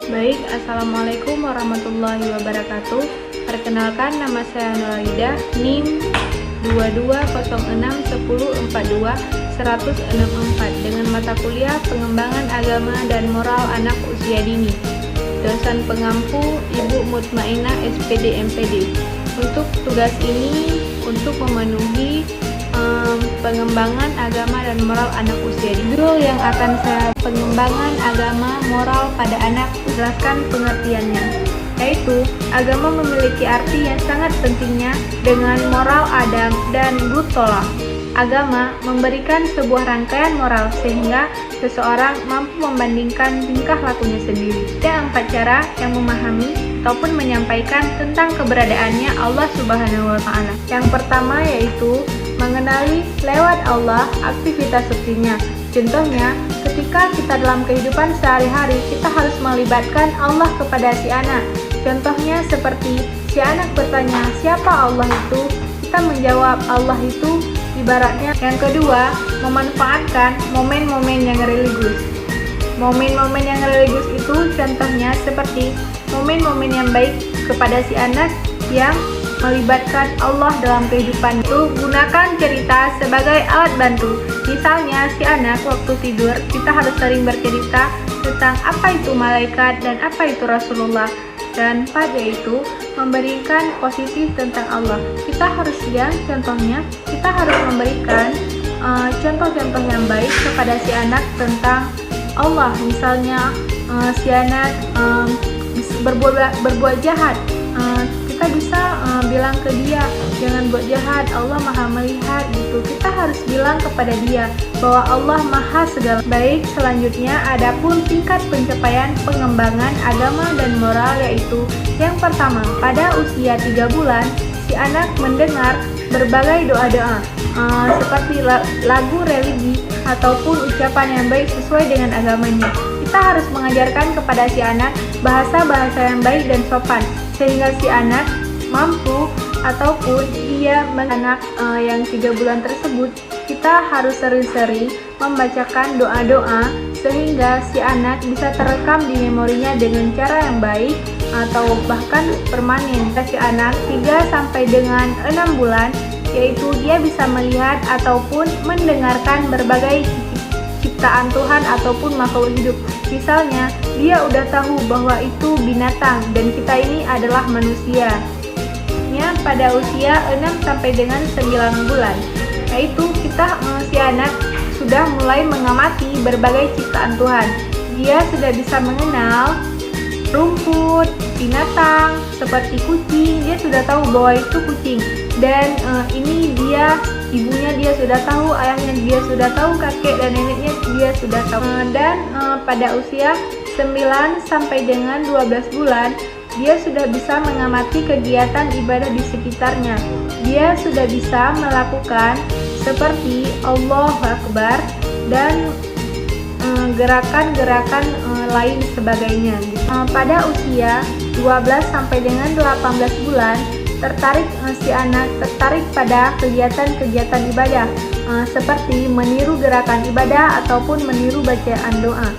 Baik, Assalamualaikum warahmatullahi wabarakatuh. Perkenalkan, nama saya Nuralidah, NIM 220610421064 dengan mata kuliah Pengembangan Agama dan Moral Anak Usia Dini. Dosen pengampu Ibu Mutmainah SPD MPD. Untuk tugas ini untuk memenuhi pengembangan agama dan moral anak usia dini. Judul yang akan saya pengembangan agama moral pada anak, jelaskan pengertiannya, yaitu agama memiliki arti yang sangat pentingnya dengan moral Adam dan Butolah. Agama memberikan sebuah rangkaian moral sehingga seseorang mampu membandingkan tingkah lakunya sendiri. Ada 4 cara yang memahami ataupun menyampaikan tentang keberadaannya Allah Subhanahu wa Ta'ala. Yang pertama yaitu mengenali lewat Allah aktivitas sepertinya. Contohnya, ketika kita dalam kehidupan sehari-hari, kita harus melibatkan Allah kepada si anak. Contohnya seperti si anak bertanya, siapa Allah itu? Kita menjawab, Allah itu ibaratnya. Yang kedua, memanfaatkan momen-momen yang religius. Momen-momen yang religius itu contohnya seperti momen-momen yang baik kepada si anak yang melibatkan Allah dalam kehidupan itu. Gunakan cerita sebagai alat bantu. Misalnya si anak waktu tidur, kita harus sering bercerita tentang apa itu malaikat dan apa itu Rasulullah. Dan pada itu memberikan positif tentang Allah. Kita harus contohnya kita harus memberikan contoh-contoh yang baik kepada si anak tentang Allah. Misalnya si anak berbuat jahat, kita bisa bilang ke dia, jangan buat jahat, Allah maha melihat gitu. Kita harus bilang kepada dia bahwa Allah maha segala. Baik, selanjutnya adapun tingkat pencapaian pengembangan agama dan moral, yaitu yang pertama, pada usia 3 bulan si anak mendengar berbagai doa-doa seperti lagu religi ataupun ucapan yang baik sesuai dengan agamanya. Kita harus mengajarkan kepada si anak bahasa-bahasa yang baik dan sopan sehingga si anak mampu ataupun dia anak yang 3 bulan tersebut, kita harus sering-sering membacakan doa-doa sehingga si anak bisa terekam di memorinya dengan cara yang baik atau bahkan permanen. Si anak 3 sampai dengan 6 bulan, yaitu dia bisa melihat ataupun mendengarkan berbagai ciptaan Tuhan ataupun makhluk hidup. Misalnya, dia udah tahu bahwa itu binatang dan kita ini adalah manusia. Pada usia 6 sampai dengan 9 bulan, yaitu si anak sudah mulai mengamati berbagai ciptaan Tuhan. Dia sudah bisa mengenal rumput, binatang, seperti kucing. Dia sudah tahu bahwa itu kucing. Dan ini ibunya dia sudah tahu, ayahnya dia sudah tahu, kakek dan neneknya dia sudah tahu. Dan pada usia 9 sampai dengan 12 bulan, dia sudah bisa mengamati kegiatan ibadah di sekitarnya. Dia sudah bisa melakukan seperti Allahu Akbar dan gerakan-gerakan lain sebagainya. Pada usia 12 sampai dengan 18 bulan, si anak tertarik pada kegiatan-kegiatan ibadah seperti meniru gerakan ibadah ataupun meniru bacaan doa.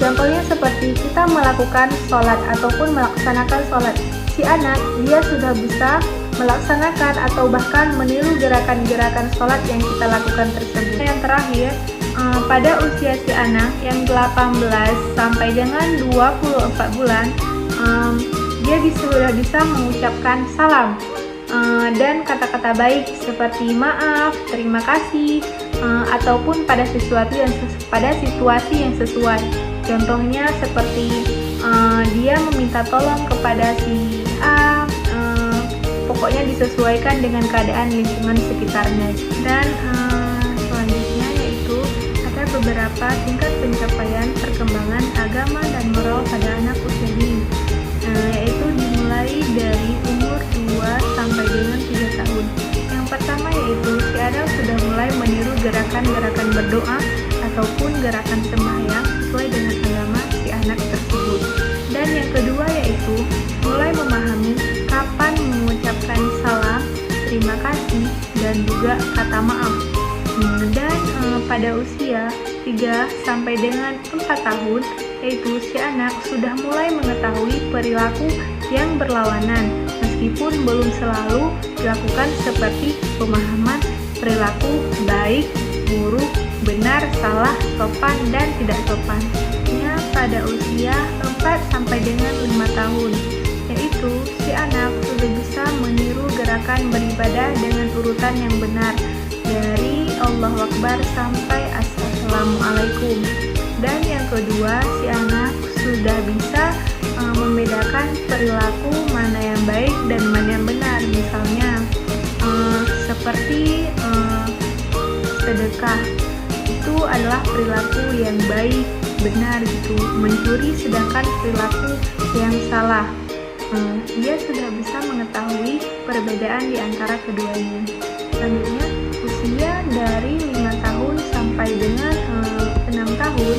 Contohnya seperti kita melakukan sholat ataupun melaksanakan sholat. Si anak dia sudah bisa melaksanakan atau bahkan meniru gerakan-gerakan sholat yang kita lakukan tersebut. Yang terakhir, pada usia si anak yang 18 sampai dengan 24 bulan, dia sudah bisa mengucapkan salam dan kata-kata baik seperti maaf, terima kasih, ataupun pada situasi yang sesuai. Contohnya seperti dia meminta tolong kepada si A, pokoknya disesuaikan dengan keadaan lingkungan sekitarnya. Dan selanjutnya yaitu ada beberapa tingkat pencapaian perkembangan agama dan moral pada anak usia dini, yaitu dimulai dari umur 2 sampai dengan 3 tahun. Yang pertama yaitu si anak sudah mulai meniru gerakan-gerakan berdoa ataupun gerakan sembahyang sesuai dengan agama si anak tersebut. Dan yang kedua yaitu mulai memahami kapan mengucapkan salam, terima kasih, dan juga kata maaf. Dan pada usia 3 sampai dengan 4 tahun, yaitu si anak sudah mulai mengetahui perilaku yang berlawanan, meskipun belum selalu dilakukan seperti pemahaman perilaku baik, buruk, benar, salah, sopan, dan tidak sopan. Pada usia 4 sampai dengan 5 tahun, yaitu si anak sudah bisa meniru gerakan beribadah dengan urutan yang benar dari Allahu Akbar sampai Assalamualaikum. Dan yang kedua, si anak sudah bisa membedakan perilaku mana yang baik dan mana yang benar. Misalnya seperti sedekah, itu adalah perilaku yang baik, benar gitu. Mencuri sedangkan perilaku yang salah. Dia sudah bisa mengetahui perbedaan di antara keduanya. Selanjutnya, usia dari 5 tahun sampai dengan 6 tahun.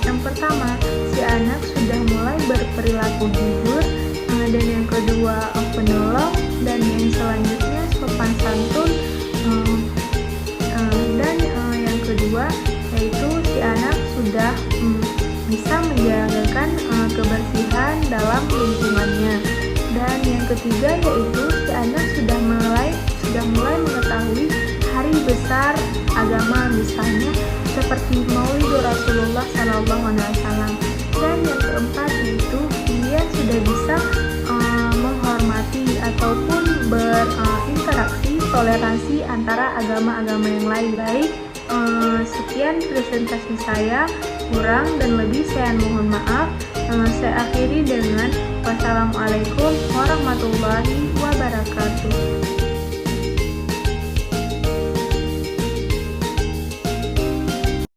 Yang pertama, si anak sudah mulai berperilaku jujur, dan yang kedua penolong, dan yang selanjutnya sopan santun, dan yang kedua yaitu si anak sudah bisa menjaga kebersihan dalam lingkungannya. Dan yang ketiga yaitu si anak sudah mulai mengetahui hari besar agama, misalnya seperti Maulid Rasulullah SAW. Dan yang keempat yaitu dia sudah bisa menghormati ataupun berinteraksi toleransi antara agama-agama yang lain. Baik, sekian presentasi saya, kurang dan lebih saya mohon maaf. Saya akhiri dengan wassalamualaikum warahmatullahi wabarakatuh.